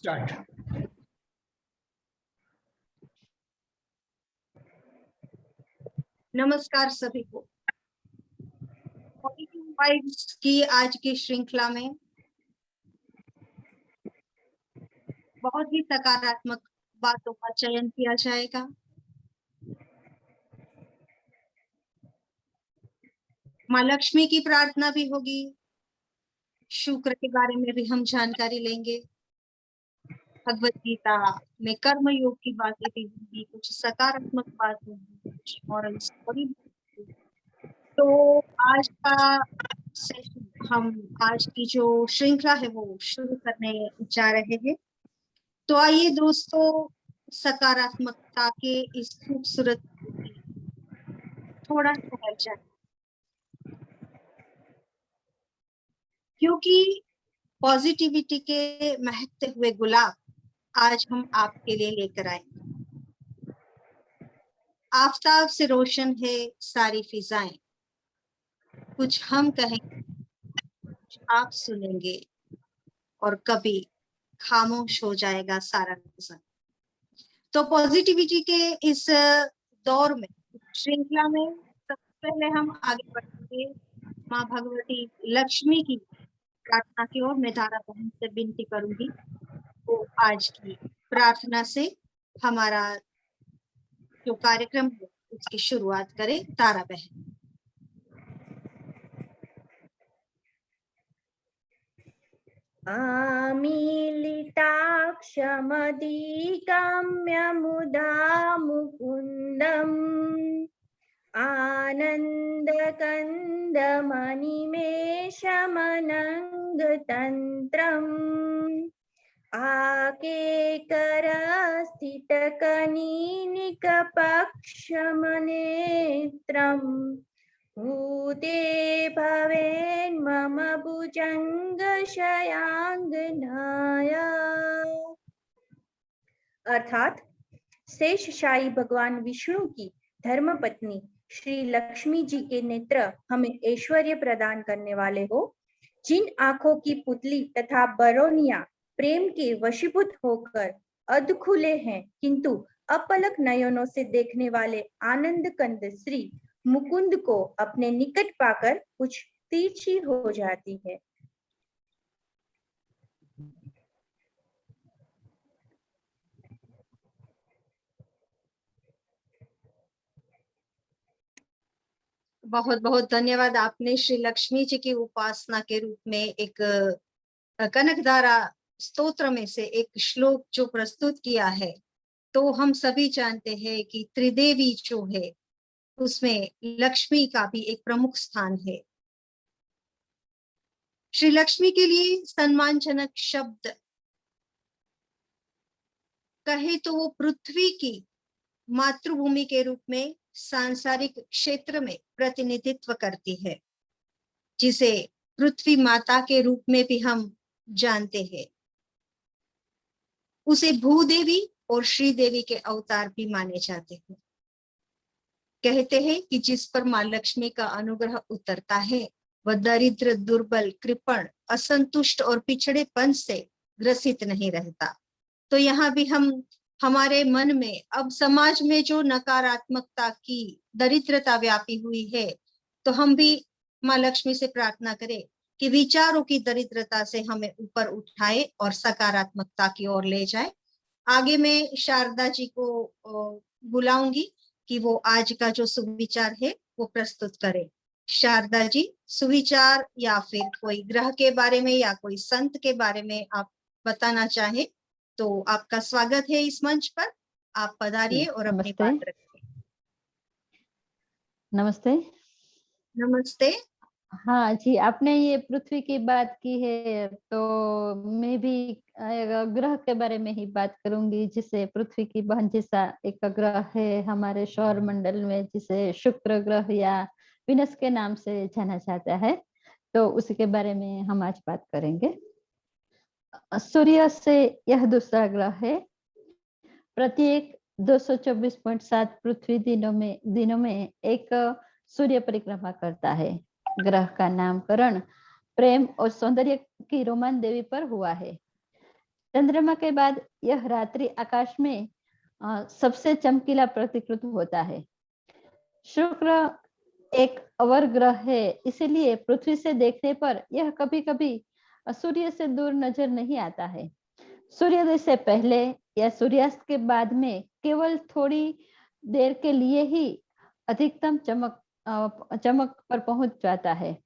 Start. नमस्कार सभी को। पॉजिटिव वाइब्स की आज की श्रृंखला में बहुत ही सकारात्मक बातों का चयन किया जाएगा। माँ लक्ष्मी की प्रार्थना भी होगी, शुक्र के बारे में भी हम जानकारी लेंगे, भगवत गीता में कर्म योग की बातें भी होंगी, कुछ सकारात्मक बात होगी, कुछ मॉरल स्टोरी। तो आज का सेशन, हम आज की जो श्रृंखला है वो शुरू करने जा रहे हैं। तो आइए दोस्तों, सकारात्मकता के इस खूबसूरत थोड़ा ठहर जाए, क्योंकि पॉजिटिविटी के महकते हुए गुलाब आज हम आपके लिए लेकर आए। आफताब से रोशन है सारी फिजाएं, कुछ हम कहेंगे, कुछ आप सुनेंगे, और कभी खामोश हो जाएगा सारा नज़र। तो पॉजिटिविटी के इस दौर में, श्रृंखला में, सबसे पहले हम आगे बढ़ेंगे माँ भगवती लक्ष्मी की प्रार्थना की ओर। मैं तारा बहन से विनती करूंगी तो आज की प्रार्थना से हमारा जो कार्यक्रम है उसकी शुरुआत करें तारा बहन। आमीलिताक्षमधिगम्य मुदा मुकुन्दम् आनन्दकन्दमनिमेषमनङ्गतन्त्रम् आकेकरस्थितकनीनिकपक्षमनेत्रम् भूते भवेन्मम भुजंगशयाङ्गनाया। अर्थात शेषशायी भगवान विष्णु की धर्मपत्नी श्री लक्ष्मी जी के नेत्र हमें ऐश्वर्य प्रदान करने वाले हो। जिन आंखों की पुतली तथा बरौनिया प्रेम के वशीभूत होकर अध खुले हैं, किंतु अपलक नयनों से देखने वाले आनंद कंद श्री मुकुंद को अपने निकट पाकर कुछ तिरछी हो जाती है। बहुत बहुत धन्यवाद। आपने श्री लक्ष्मी जी की उपासना के रूप में एक कनकधारा स्तोत्र में से एक श्लोक जो प्रस्तुत किया है। तो हम सभी जानते हैं कि त्रिदेवी जो है उसमें लक्ष्मी का भी एक प्रमुख स्थान है। श्री लक्ष्मी के लिए सम्मानजनक शब्द कहे तो वो पृथ्वी की मातृभूमि के रूप में सांसारिक क्षेत्र में प्रतिनिधित्व करती है, जिसे पृथ्वी माता के रूप में भी हम जानते हैं। उसे भूदेवी और श्रीदेवी के अवतार भी माने जाते हैं। कहते हैं कि जिस पर मां लक्ष्मी का अनुग्रह उतरता है वह दरिद्र, दुर्बल, कृपण, असंतुष्ट और पिछड़ेपन से ग्रसित नहीं रहता। तो यहाँ भी हम हमारे मन में, अब समाज में जो नकारात्मकता की दरिद्रता व्यापी हुई है, तो हम भी माँ लक्ष्मी से प्रार्थना करें कि विचारों की दरिद्रता से हमें ऊपर उठाए और सकारात्मकता की ओर ले जाए। आगे मैं शारदा जी को बुलाऊंगी कि वो आज का जो सुविचार है वो प्रस्तुत करें। शारदा जी, सुविचार या फिर कोई ग्रह के बारे में या कोई संत के बारे में आप बताना चाहे तो आपका स्वागत है इस मंच पर। आप पधारिए और अपनी बात रखिए। नमस्ते। नमस्ते। हाँ जी, आपने ये पृथ्वी की बात की है तो मैं भी ग्रह के बारे में ही बात करूंगी, जिसे पृथ्वी की बहन जैसा एक ग्रह है हमारे सौर मंडल में, जिसे शुक्र ग्रह या विनस के नाम से जाना जाता है। तो उसी के बारे में हम आज बात करेंगे। सूर्य से यह दूसरा ग्रह है। प्रत्येक 224.7 पृथ्वी दिनों में एक सूर्य परिक्रमा करता है। ग्रह का नामकरण प्रेम और सौंदर्य की रोमान देवी पर हुआ है। चंद्रमा के बाद यह रात्रि आकाश में सबसे चमकीला प्रतिकृत होता है। शुक्र एक अवर ग्रह है, इसलिए पृथ्वी से देखने पर यह कभी-कभी सूर्य से दूर नजर नहीं आता है। सूर्योदय से पहले या सूर्यास्त के बाद में केवल थोड़ी देर के लिए ही अधिकतम चमक पर पहुंच जाता है।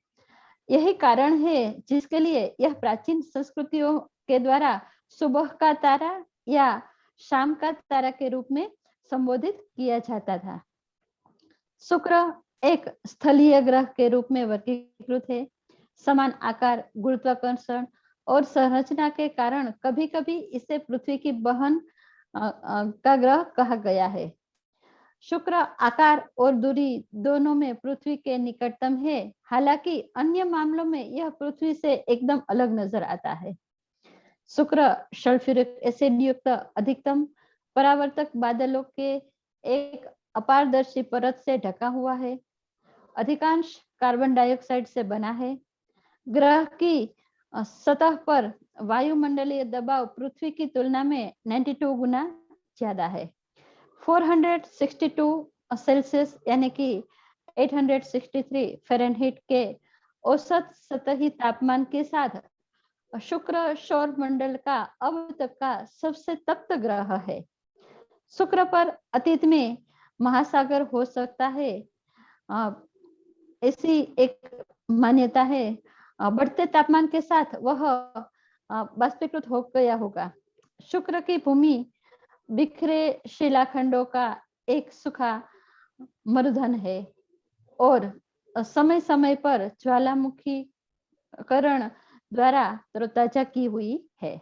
यही कारण है जिसके लिए यह प्राचीन संस्कृतियों के द्वारा सुबह का तारा या शाम का तारा के रूप में संबोधित किया जाता था। शुक्र एक स्थलीय ग्रह के रूप में वर्गीकृत है। समान आकार, गुरुत्वाकर्षण और संरचना के कारण कभी-कभी इसे पृथ्वी की बहन का ग्रह कहा गया है। शुक्र आकार और दूरी दोनों में पृथ्वी के निकटतम है, हालांकि अन्य मामलों में यह पृथ्वी से एकदम अलग नजर आता है। शुक्र सल्फ्यूरिक एसिड युक्त अधिकतम परावर्तक बादलों के एक अपारदर्शी परत से ढका हुआ है। अधिकांश कार्बन डाइऑक्साइड से बना है। ग्रह की सतह पर वायुमंडलीय दबाव पृथ्वी की तुलना में 92 गुना ज्यादा है। 462 सेल्सियस यानी कि 863 फ़ारेनहाइट के औसत सतही तापमान के साथ शुक्र सौर मंडल का अब तक का सबसे तप्त ग्रह है। शुक्र पर अतीत में महासागर हो सकता है, ऐसी एक मान्यता है। बढ़ते तापमान के साथ वह बाष्पीकृत हो गया होगा। शुक्र की भूमि बिखरे शिलाखंडों का एक सूखा मरुधन है और समय समय पर ज्वालामुखीकरण द्वारा तरोताजा की हुई है।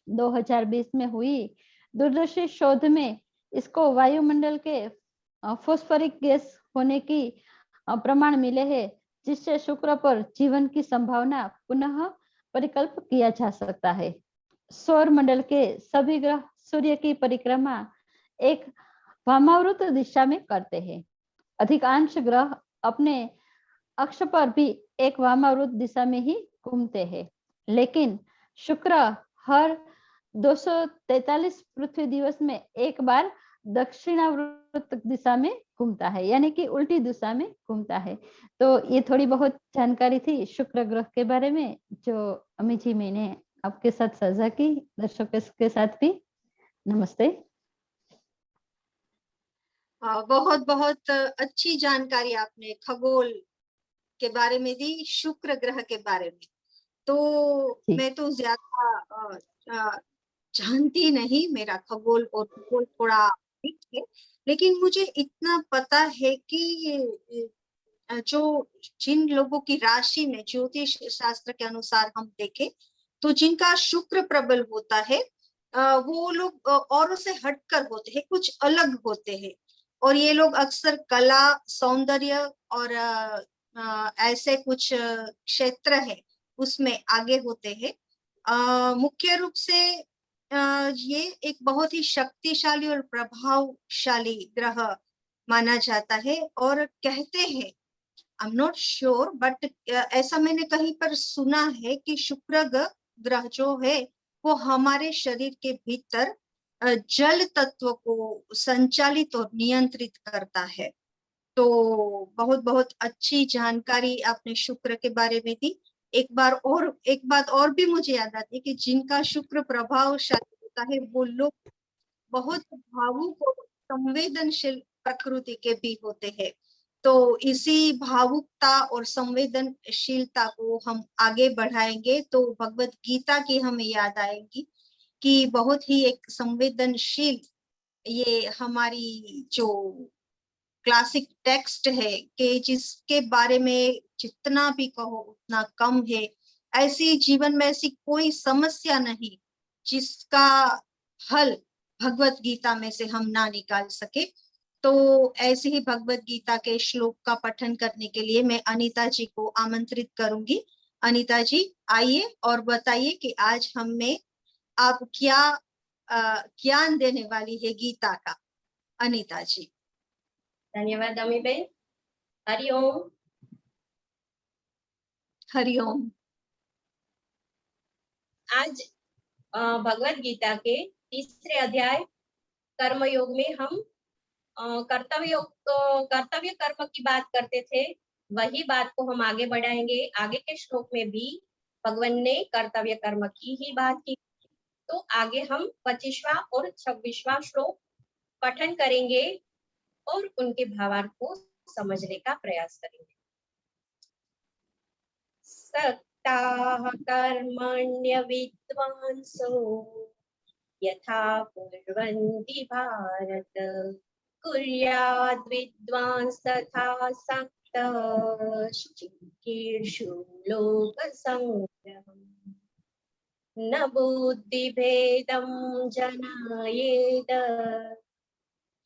2020 में हुई दूरदर्शी शोध में इसको वायुमंडल के फॉस्फोरिक गैस होने की प्रमाण मिले हैं, जिससे शुक्र पर जीवन की संभावना पुनः परिकल्प किया जा सकता है। सौर मंडल के सभी ग्रह सूर्य की परिक्रमा एक वामावृत दिशा में करते हैं। अधिकांश ग्रह अपने अक्ष पर भी एक वामावृत दिशा में ही घूमते हैं, लेकिन शुक्र हर 243 पृथ्वी दिवस में एक बार दक्षिणावर्त दिशा में घूमता है, यानी कि उल्टी दिशा में घूमता है। तो ये थोड़ी बहुत जानकारी थी शुक्र ग्रह के बारे में, जो अमी जी मैंने आपके साथ साझा की, दर्शकों के साथ भी। नमस्ते। बहुत बहुत अच्छी जानकारी आपने खगोल के बारे में दी, शुक्र ग्रह के बारे में। तो मैं तो ज्यादा जानती नहीं, मेरा खगोल और भूगोल थोड़ा ठीक है, लेकिन मुझे इतना पता है कि जो जिन लोगों की राशि में ज्योतिष शास्त्र के अनुसार हम देखें तो जिनका शुक्र प्रबल होता है वो लोग औरों से हटकर होते हैं, कुछ अलग होते हैं, और ये लोग अक्सर कला, सौंदर्य और ऐसे कुछ क्षेत्र है उसमें आगे होते हैं। मुख्य रूप से ये एक बहुत ही शक्तिशाली और प्रभावशाली ग्रह माना जाता है, और कहते हैं, I am not sure, but ऐसा मैंने कहीं पर सुना है कि शुक्र ग्रह जो है वो हमारे शरीर के भीतर जल तत्व को संचालित और नियंत्रित करता है। तो बहुत बहुत अच्छी जानकारी आपने शुक्र के बारे में दी। एक बात और भी मुझे याद आती है कि जिनका शुक्र प्रभावशाली होता है वो लोग बहुत भावुक और संवेदनशील प्रकृति के भी होते हैं। तो इसी भावुकता और संवेदनशीलता को हम आगे बढ़ाएंगे तो भगवत गीता की हमें याद आएगी कि बहुत ही एक संवेदनशील ये हमारी जो क्लासिक टेक्स्ट है कि जिसके बारे में जितना भी कहो उतना कम है। ऐसी जीवन में ऐसी कोई समस्या नहीं जिसका हल भगवत गीता में से हम ना निकाल सके। तो ऐसे ही भगवत गीता के श्लोक का पठन करने के लिए मैं अनीता जी को आमंत्रित करूंगी। अनीता जी आइए और बताइए कि आज हमें आप क्या ज्ञान देने वाली है गीता का। अनीता जी। धन्यवाद अमीबेन। हरिओम। हरिओम। आज भगवत गीता के 3 अध्याय कर्मयोग में हम कर्तव्य कर्म की बात करते थे। वही बात को हम आगे बढ़ाएंगे। आगे के श्लोक में भी भगवान ने कर्तव्य कर्म की ही बात की। तो आगे हम 25वां और 26वां श्लोक पठन करेंगे और उनके भावार्थ को समझने का प्रयास करेंगे। सक्ताः कर्मण्य विद्वांसो यथा कुर्वन्ति भारत कुर्याद् विद्वांस तथा सक्तः चिकीर्षु लोकसंग्रहम् न बुद्धिभेदं जनायेत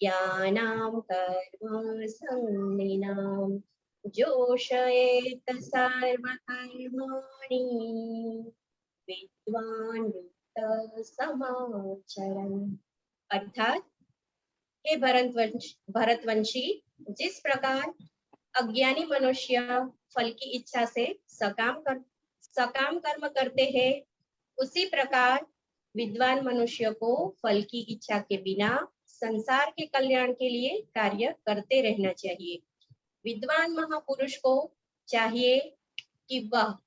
ज्ञानां कर्म संज्ञिनां जोषयेत सर्वकर्माणि विद्वान् युक्तः समाचरन्। अर्थात हे भरतवंशी, जिस प्रकार अज्ञानी मनुष्य फल की इच्छा से सकाम कर्म करते हैं, उसी प्रकार विद्वान मनुष्य को फल की इच्छा के बिना संसार के कल्याण के लिए कार्य करते रहना चाहिए। विद्वान महापुरुष को चाहिए कि वह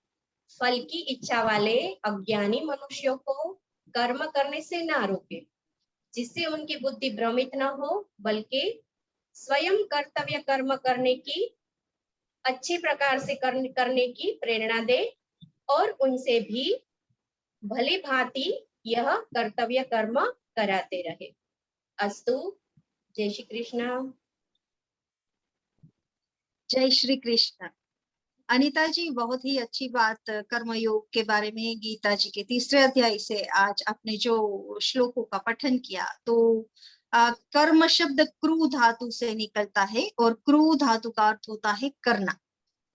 फल की इच्छा वाले अज्ञानी मनुष्यों को कर्म करने से ना रोके, जिससे उनकी बुद्धि भ्रमित न हो, बल्कि स्वयं कर्तव्य कर्म करने की अच्छी प्रकार से करने की प्रेरणा दे और उनसे भी भली भांति यह कर्तव्य कर्म कराते रहे। अस्तु। जय श्री कृष्ण। जय श्री कृष्ण। अनीता जी, बहुत ही अच्छी बात कर्मयोग के बारे में गीता जी के 3 अध्याय से आज आपने जो श्लोकों का पठन किया, तो कर्म शब्द क्रू धातु से निकलता है और क्रू धातु का अर्थ होता है करना।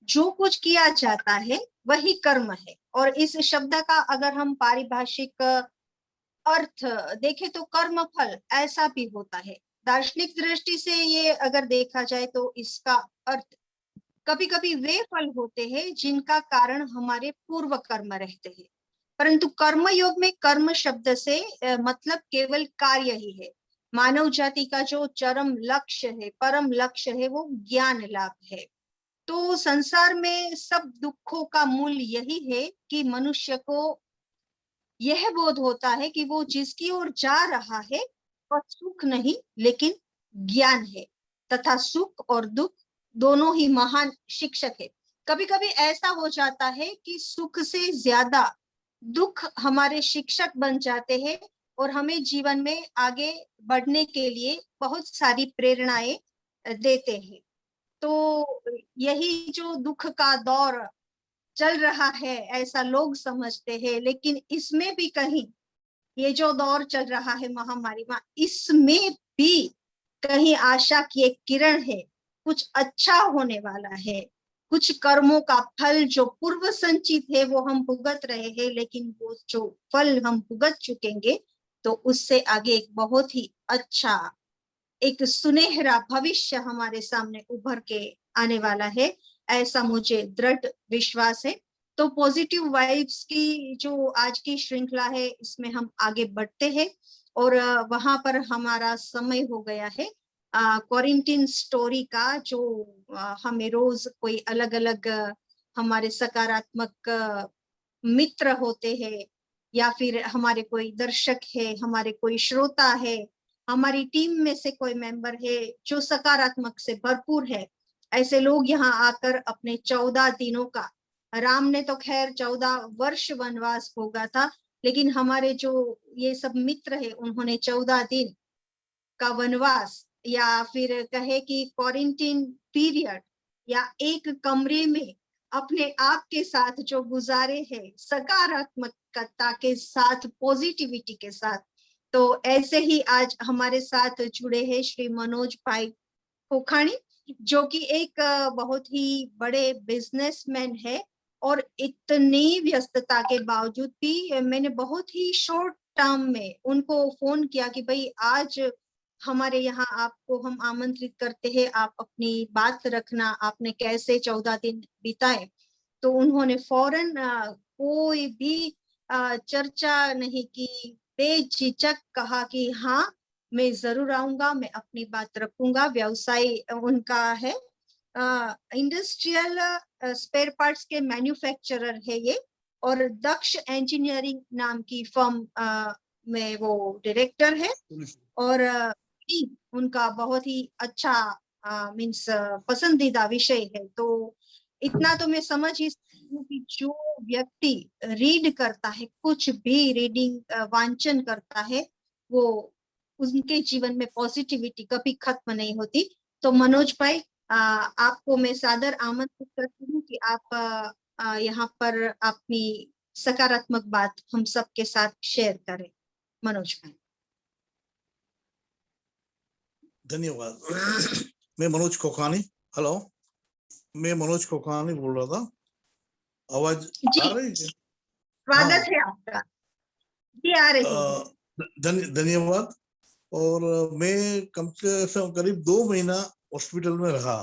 जो कुछ किया जाता है वही कर्म है। और इस शब्द का अगर हम पारिभाषिक अर्थ देखें तो कर्म फल ऐसा भी होता है। दार्शनिक दृष्टि से ये अगर देखा जाए तो इसका अर्थ कभी कभी वे फल होते हैं जिनका कारण हमारे पूर्व कर्म रहते हैं, परंतु कर्म योग में कर्म शब्द से मतलब केवल कार्य ही है। मानव जाति का जो चरम लक्ष्य है, परम लक्ष्य है, वो ज्ञान लाभ है। तो संसार में सब दुखों का मूल यही है कि मनुष्य को यह बोध होता है कि वो जिसकी ओर जा रहा है वह सुख नहीं लेकिन ज्ञान है, तथा सुख और दुख दोनों ही महान शिक्षक है। कभी कभी ऐसा हो जाता है कि सुख से ज्यादा दुख हमारे शिक्षक बन जाते हैं और हमें जीवन में आगे बढ़ने के लिए बहुत सारी प्रेरणाएं देते हैं। तो यही जो दुख का दौर चल रहा है ऐसा लोग समझते हैं, लेकिन इसमें भी कहीं ये जो दौर चल रहा है महामारी में, इसमें भी कहीं आशा की एक किरण है। कुछ अच्छा होने वाला है। कुछ कर्मों का फल जो पूर्व संचित है वो हम भुगत रहे हैं, लेकिन वो जो फल हम भुगत चुकेंगे तो उससे आगे एक बहुत ही अच्छा, एक सुनहरा भविष्य हमारे सामने उभर के आने वाला है, ऐसा मुझे दृढ़ विश्वास है। तो पॉजिटिव वाइब्स की जो आज की श्रृंखला है इसमें हम आगे बढ़ते हैं और वहां पर हमारा समय हो गया है क्वारंटीन स्टोरी का, जो हमें रोज कोई अलग अलग हमारे सकारात्मक मित्र होते हैं या फिर हमारे कोई दर्शक है, हमारे कोई श्रोता है, हमारी टीम में से कोई मेंबर है जो सकारात्मक से भरपूर है, ऐसे लोग यहाँ आकर अपने 14 दिनों का, राम ने तो खैर 14 वर्ष वनवास भोगा था, लेकिन हमारे जो ये सब मित्र है उन्होंने 14 दिन का वनवास या फिर कहे कि क्वारंटीन पीरियड या एक कमरे में अपने आप के साथ जो गुजारे हैं सकारात्मकता के साथ, पॉजिटिविटी के साथ। तो ऐसे ही आज हमारे साथ जुड़े हैं श्री मनोज भाई खोखाणी, जो कि एक बहुत ही बड़े बिजनेसमैन है और इतनी व्यस्तता के बावजूद भी मैंने बहुत ही शॉर्ट टर्म में उनको फोन किया कि भाई आज हमारे यहाँ आपको हम आमंत्रित करते हैं, आप अपनी बात रखना, आपने कैसे 14 दिन बिताए। तो उन्होंने फौरन कोई भी चर्चा नहीं की, बेझिझक कहा कि हाँ मैं जरूर आऊंगा, मैं अपनी बात रखूंगा। व्यवसाय उनका है, इंडस्ट्रियल स्पेयर पार्ट्स के मैन्युफैक्चरर है ये, और दक्ष इंजीनियरिंग नाम की फर्म में वो डायरेक्टर है। और उनका बहुत ही अच्छा मीन्स पसंदीदा विषय है। तो इतना तो मैं समझ ही सकती हूँ कि जो व्यक्ति रीड करता है, कुछ भी रीडिंग वांचन करता है, वो उनके जीवन में पॉजिटिविटी कभी खत्म नहीं होती। तो मनोज भाई, आपको मैं सादर आमंत्रित करती हूँ कि आप यहाँ पर अपनी सकारात्मक बात हम सबके साथ शेयर करें। मनोज भाई। धन्यवाद। मैं मनोज खोखानी, हेलो, मैं मनोज खोखानी बोल रहा था। आवाज आ रही है? स्वागत है आपका जी, आ रही है। धन्यवाद। और मैं कम से कम करीब 2 महीना हॉस्पिटल में रहा,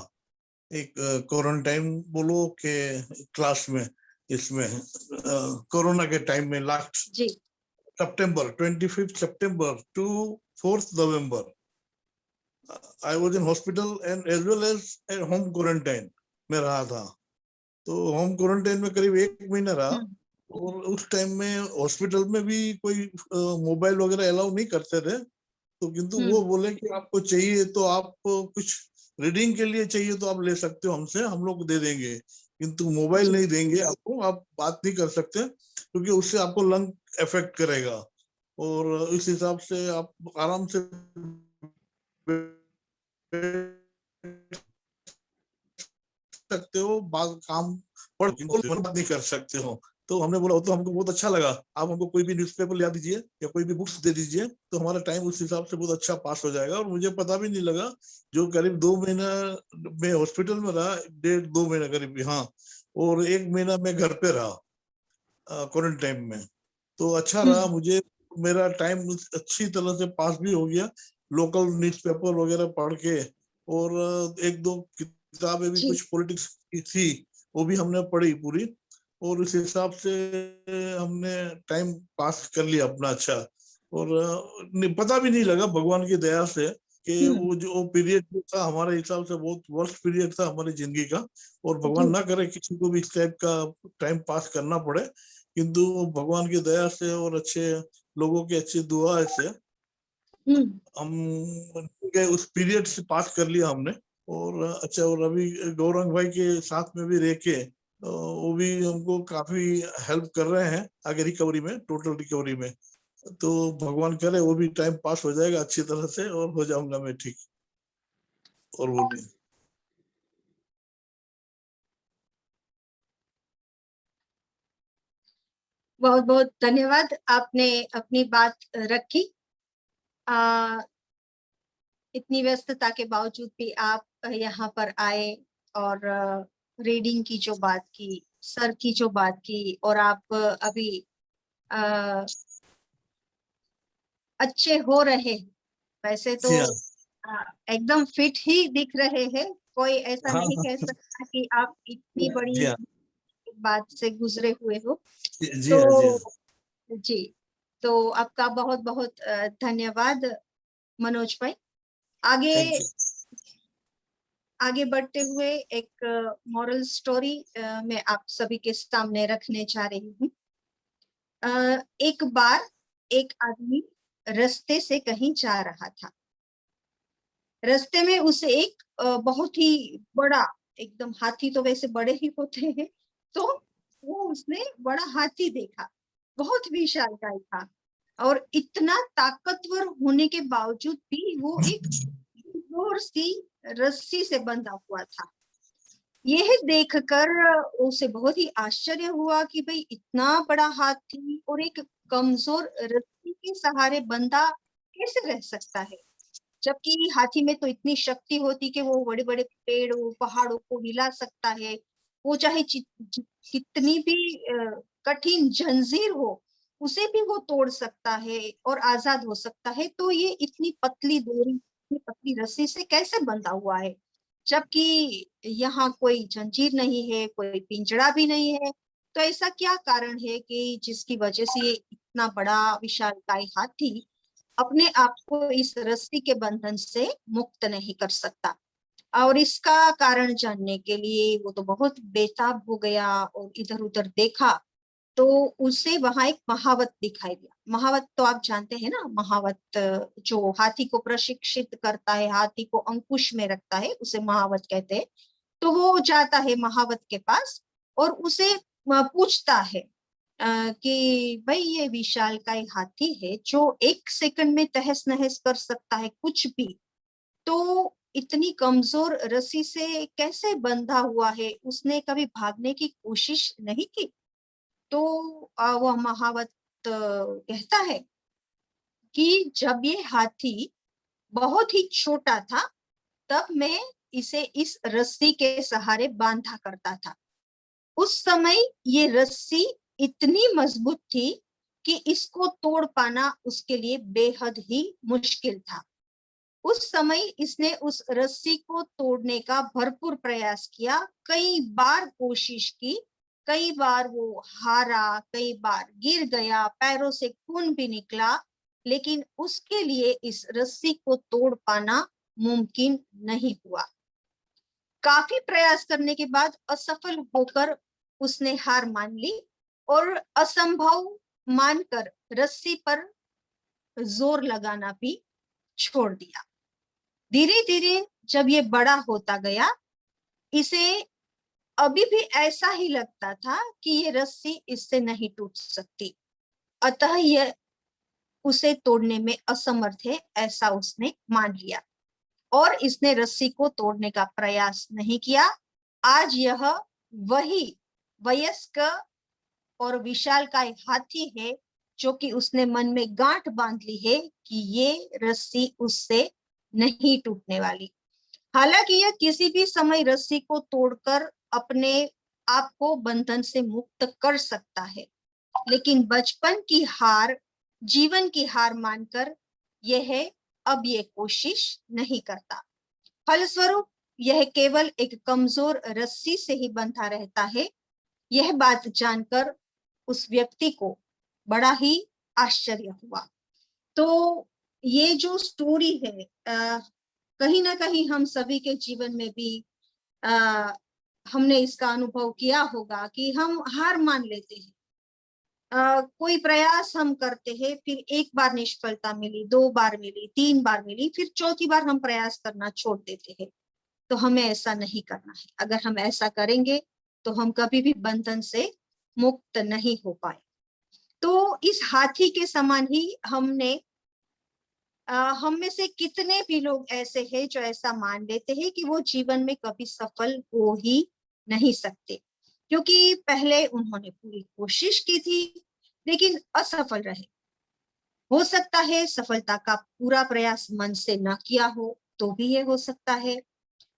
एक क्वारंटाइन बोलो के क्लास में, इसमें कोरोना के टाइम में लास्ट जी सितंबर 25 सितंबर टू 4 नवंबर I was in hospital and as well as at home quarantine में रहा था। तो होम क्वारंटाइन में करीब 1 महीना रहा। और उस टाइम में हॉस्पिटल में भी कोई मोबाइल वगैरह अलाउ नहीं करते थे। तो किंतु वो बोले कि आपको चाहिए तो आप कुछ रीडिंग के लिए चाहिए तो आप ले सकते हो हमसे, हम लोग दे देंगे, किंतु मोबाइल नहीं देंगे आपको, आप बात नहीं कर सकते क्योंकि उससे आपको लंग इफेक्ट करेगा। और इस हिसाब से आप आराम से सकते हो, बात काम पढ़ नहीं कर सकते हो। तो हमने बोला तो हमको बहुत अच्छा लगा, आप हमको कोई भी न्यूज़पेपर ले दीजिए या कोई भी बुक्स दे दीजिए तो हमारा टाइम उस हिसाब से बहुत अच्छा पास हो जाएगा। और मुझे पता भी नहीं लगा, जो करीब 2 महीना मैं हॉस्पिटल में रहा, 1.5-2 महीना करीब, हाँ, और 1 महीना मैं घर पे रहा क्वारंटाइन में। तो अच्छा रहा मुझे, मेरा टाइम अच्छी तरह से पास भी हो गया, लोकल न्यूज़पेपर वगैरह पढ़ के। और 1-2 किताबें भी कुछ पॉलिटिक्स की थी, वो भी हमने पढ़ी पूरी। और इस हिसाब से हमने टाइम पास कर लिया अपना अच्छा। और पता भी नहीं लगा भगवान की दया से कि वो जो पीरियड था हमारे हिसाब से बहुत वर्स्ट पीरियड था हमारी जिंदगी का। और भगवान ना करे किसी को भी इस टाइप का टाइम पास करना पड़े, किंतु भगवान की दया से और अच्छे लोगों की अच्छी दुआ से हम उस पीरियड से पास कर लिया हमने। और अच्छा, और अभी गौरंग भाई के साथ में भी रह के वो भी हमको काफी हेल्प कर रहे हैं आगे रिकवरी में, टोटल रिकवरी में। तो भगवान करे वो भी टाइम पास हो जाएगा अच्छी तरह से और हो जाऊंगा मैं ठीक। और बोलिए। बहुत बहुत धन्यवाद, आपने अपनी बात रखी। इतनी व्यस्तता के बावजूद भी आप यहाँ पर आए और रीडिंग की जो बात की, सर की जो बात की, और आप अभी अच्छे हो रहे, वैसे तो एकदम फिट ही दिख रहे हैं। कोई ऐसा नहीं कह सकता कि आप इतनी बड़ी बात से गुजरे हुए हो। जी, तो आपका बहुत बहुत धन्यवाद मनोज भाई। आगे बढ़ते हुए एक मॉरल स्टोरी मैं आप सभी के सामने रखने जा रही हूँ। एक बार एक आदमी रास्ते से कहीं जा रहा था। रास्ते में उसे एक बहुत ही बड़ा, एकदम, हाथी तो वैसे बड़े ही होते हैं, तो वो उसने बड़ा हाथी देखा, बहुत विशालकाय था। और इतना ताकतवर होने के बावजूद भी वो एक जोर सी रस्सी से बंधा हुआ था। यह देखकर उसे बहुत ही आश्चर्य हुआ कि भाई इतना बड़ा हाथी और एक कमजोर रस्सी के सहारे बंधा कैसे रह सकता है, जबकि हाथी में तो इतनी शक्ति होती कि वो बड़े बड़े पेड़ों पहाड़ों को हिला सकता है। वो चाहे कितनी भी कठिन जंजीर हो उसे भी वो तोड़ सकता है और आजाद हो सकता है। तो ये इतनी पतली डोरी, इतनी पतली रस्सी से कैसे बंधा हुआ है, जबकि यहाँ कोई जंजीर नहीं है, कोई पिंजड़ा भी नहीं है। तो ऐसा क्या कारण है कि जिसकी वजह से ये इतना बड़ा विशालकाय हाथी अपने आप को इस रस्सी के बंधन से मुक्त नहीं कर सकता? और इसका कारण जानने के लिए वो तो बहुत बेताब हो गया और इधर उधर देखा, तो उसे वहां एक महावत दिखाई दिया। महावत तो आप जानते हैं ना, महावत जो हाथी को प्रशिक्षित करता है, हाथी को अंकुश में रखता है, उसे महावत कहते हैं। तो वो जाता है महावत के पास और उसे पूछता है कि भाई ये विशालकाय हाथी है जो 1 सेकंड में तहस नहस कर सकता है कुछ भी, तो इतनी कमजोर रस्सी से कैसे बंधा हुआ है, उसने कभी भागने की कोशिश नहीं की? तो वह महावत कहता है कि जब ये हाथी बहुत ही छोटा था तब मैं इसे इस रस्सी के सहारे बांधा करता था। उस समय ये रस्सी इतनी मजबूत थी कि इसको तोड़ पाना उसके लिए बेहद ही मुश्किल था। उस समय इसने उस रस्सी को तोड़ने का भरपूर प्रयास किया, कई बार कोशिश की, कई बार वो हारा, कई बार गिर गया, पैरों से खून भी निकला, लेकिन उसके लिए इस रस्सी को तोड़ पाना मुमकिन नहीं हुआ। काफी प्रयास करने के बाद असफल होकर उसने हार मान ली और असंभव मानकर रस्सी पर जोर लगाना भी छोड़ दिया। धीरे धीरे जब ये बड़ा होता गया, इसे अभी भी ऐसा ही लगता था कि ये रस्सी इससे नहीं टूट सकती, अतः यह उसे तोड़ने में असमर्थ है, ऐसा उसने मान लिया और इसने रस्सी को तोड़ने का प्रयास नहीं किया। आज यह वही वयस्क और विशालकाय हाथी है जो कि उसने मन में गांठ बांध ली है कि ये रस्सी उससे नहीं टूटने वाली। हालांकि यह किसी भी समय रस्सी को तोड़कर अपने आप को बंधन से मुक्त कर सकता है, लेकिन बचपन की हार, जीवन की हार मानकर यह अब ये कोशिश नहीं करता। फलस्वरूप यह केवल एक कमजोर रस्सी से ही बंधा रहता है। यह बात जानकर उस व्यक्ति को बड़ा ही आश्चर्य हुआ। तो ये जो स्टोरी है, कहीं ना कहीं हम सभी के जीवन में भी हमने इसका अनुभव किया होगा कि हम हार मान लेते हैं। कोई प्रयास हम करते हैं, फिर एक बार निष्फलता मिली, 2 बार मिली, 3 बार मिली, फिर चौथी बार हम प्रयास करना छोड़ देते हैं। तो हमें ऐसा नहीं करना है। अगर हम ऐसा करेंगे तो हम कभी भी बंधन से मुक्त नहीं हो पाए। तो इस हाथी के समान ही हम में से कितने भी लोग ऐसे हैं जो ऐसा मान लेते हैं कि वो जीवन में कभी सफल हो ही नहीं सकते, क्योंकि पहले उन्होंने पूरी कोशिश की थी लेकिन असफल रहे। हो सकता है सफलता का पूरा प्रयास मन से न किया हो तो भी ये हो सकता है।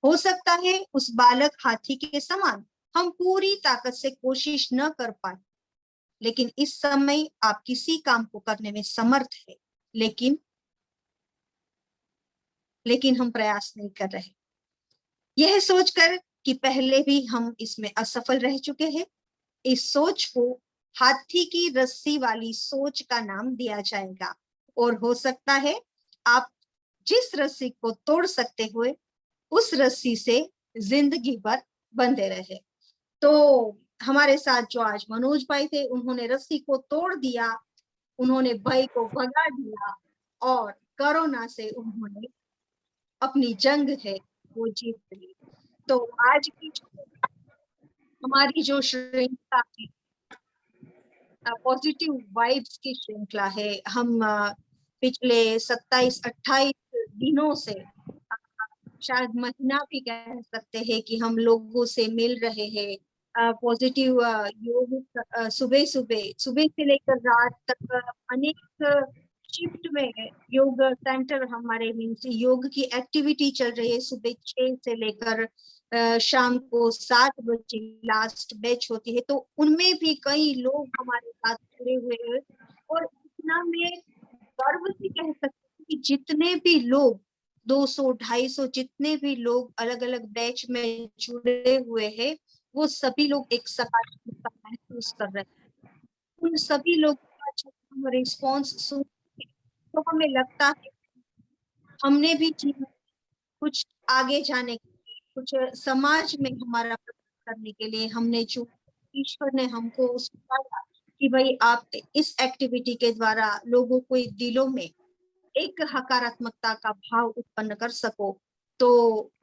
हो सकता है उस बालक हाथी के समान हम पूरी ताकत से कोशिश न कर पाए, लेकिन इस समय आप किसी काम को करने में समर्थ है, लेकिन हम प्रयास नहीं कर रहे। यह सोचकर कि पहले भी हम इसमें असफल रह चुके हैं, इस सोच को हाथी की रस्सी वाली सोच का नाम दिया जाएगा। और हो सकता है आप जिस रस्सी को तोड़ सकते हुए उस रस्सी से जिंदगी भर बंधे रहे। तो हमारे साथ जो आज मनोज भाई थे, उन्होंने रस्सी को तोड़ दिया, उन्होंने भय को भगा दिया और कोरोना से उन्होंने अपनी जंग है वो जीत ली। तो आज की हमारी जो श्रृंखला है, पॉजिटिव वाइब्स की श्रृंखला है, हम पिछले 27-28 दिनों से, शायद महीना भी कह सकते हैं, कि हम लोगों से मिल रहे हैं। पॉजिटिव योग सुबह से लेकर रात तक अनेक शिफ्ट में योग सेंटर हमारे मीन्स योग की एक्टिविटी चल रही है। सुबह 6 से लेकर शाम को 7 बजे लास्ट बैच होती है। तो उनमें भी कई लोग हमारे साथ जुड़े हुए हैं और इतना मैं गर्व से कह सकती हूँ कि जितने भी लोग 200-250 जितने भी लोग अलग अलग बैच में जुड़े हुए हैं, वो सभी लोग एक सकारात्मकता महसूस महसूस कर रहे हैं। उन सभी लोगों का जब हम रिस्पॉन्स सुनते हैं तो हमें लगता है हमने भी जीवन में कुछ आगे जाने के लिए, कुछ समाज में हमारा प्रकट करने के लिए हमने जो ईश्वर ने हमको सिखाया कि भाई आप इस एक्टिविटी के द्वारा लोगों को दिलों में एक सकारात्मकता का भाव उत्पन्न कर सको, तो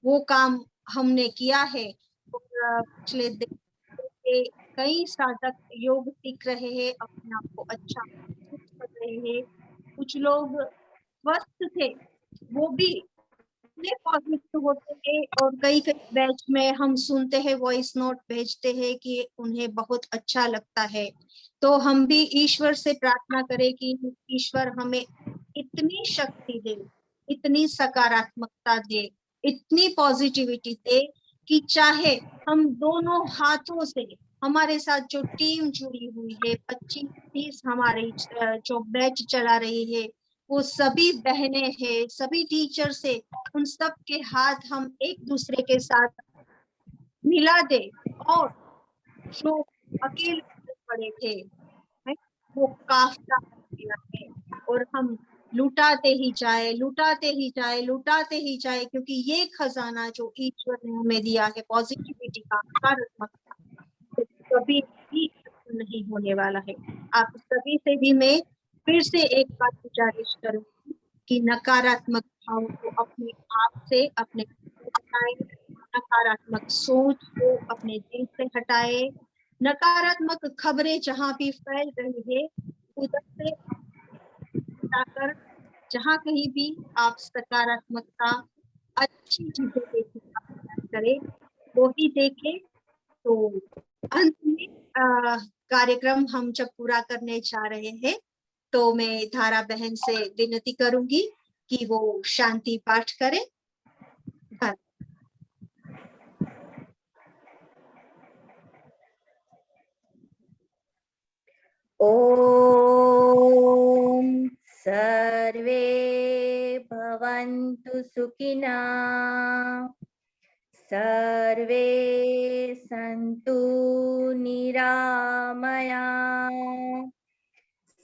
वो काम हमने किया है। और पिछले दिन से कई साधक योग सीख रहे हैं, अपने आप को अच्छा महसूस कर रहे हैं। कुछ लोग स्वस्थ थे, वो भी इतने पॉजिटिव होते हैं, और कई कई बैच में हम सुनते हैं, वॉइस नोट भेजते हैं कि उन्हें बहुत अच्छा लगता है। तो हम भी ईश्वर से प्रार्थना करें कि ईश्वर हमें इतनी शक्ति दे, इतनी सकारात्मकता दे, इतनी पॉजिटिविटी दे कि चाहे हम दोनों हाथों से, हमारे साथ जो टीम जुड़ी हुई है 25-30 हमारे जो बैच चला रही है, वो सभी बहनें हैं, सभी टीचर से, उन सब के हाथ हम एक दूसरे के साथ मिला दे, और जो अकेले पड़े थे वो काफिला बन गया है, और हम लुटाते ही जाए, लुटाते ही जाए, लुटाते ही जाए, क्योंकि ये खजाना जो ईश्वर ने हमें दिया है पॉजिटिविटी का, सकारात्मकता, तो कभी भी खत्म नहीं होने वाला है। आप सभी से भी मैं फिर से एक बार गुजारिश करूंगी कि नकारात्मक भाव को अपने आप से, अपने हटाए, नकारात्मक सोच को अपने दिल से हटाए, नकारात्मक खबरें जहां भी फैल रही है उधर से हटाकर जहां कहीं भी आप सकारात्मकता, अच्छी चीजें देखने का प्रयास करें, वो ही देखें। तो अंत में कार्यक्रम हम जब पूरा करने जा रहे हैं, तो मैं धारा बहन से विनती करूंगी कि वो शांति पाठ करें। ॐ सर्वे भवन्तु सुखिनः, सर्वे सन्तु निरामयाः,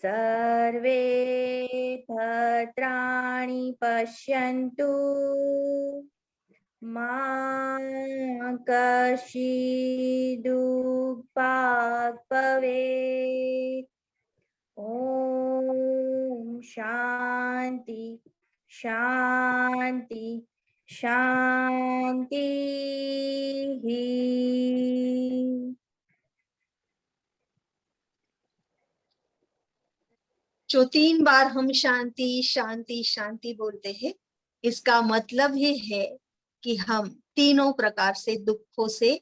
सर्वे भद्राणि पश्यन्तु, मा कश्चित् दुःखभाग् भवेत्। ॐ शान्ति शान्ति शान्तिः। जो 3 बार हम शांति शांति शांति बोलते हैं, इसका मतलब ये है कि हम तीनों प्रकार से दुखों से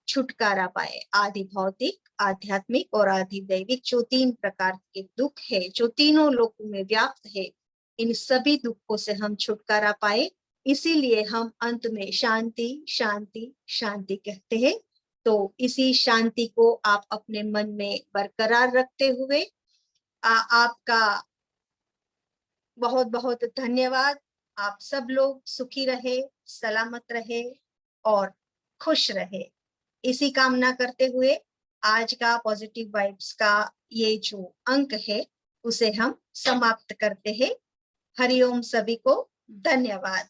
छुटकारा पाए, आदि भौतिक, आध्यात्मिक और आदि दैविक। जो 3 प्रकार के दुख है, जो तीनों लोकों में व्याप्त है, इन सभी दुखों से हम छुटकारा पाए। इसीलिए हम अंत में शांति शांति शांति कहते हैं। तो इसी शांति को आप अपने मन में बरकरार रखते हुए आपका बहुत बहुत धन्यवाद। आप सब लोग सुखी रहे, सलामत रहे और खुश रहे, इसी कामना करते हुए आज का पॉजिटिव वाइब्स का ये जो अंक है उसे हम समाप्त करते हैं। हरिओम, सभी को धन्यवाद।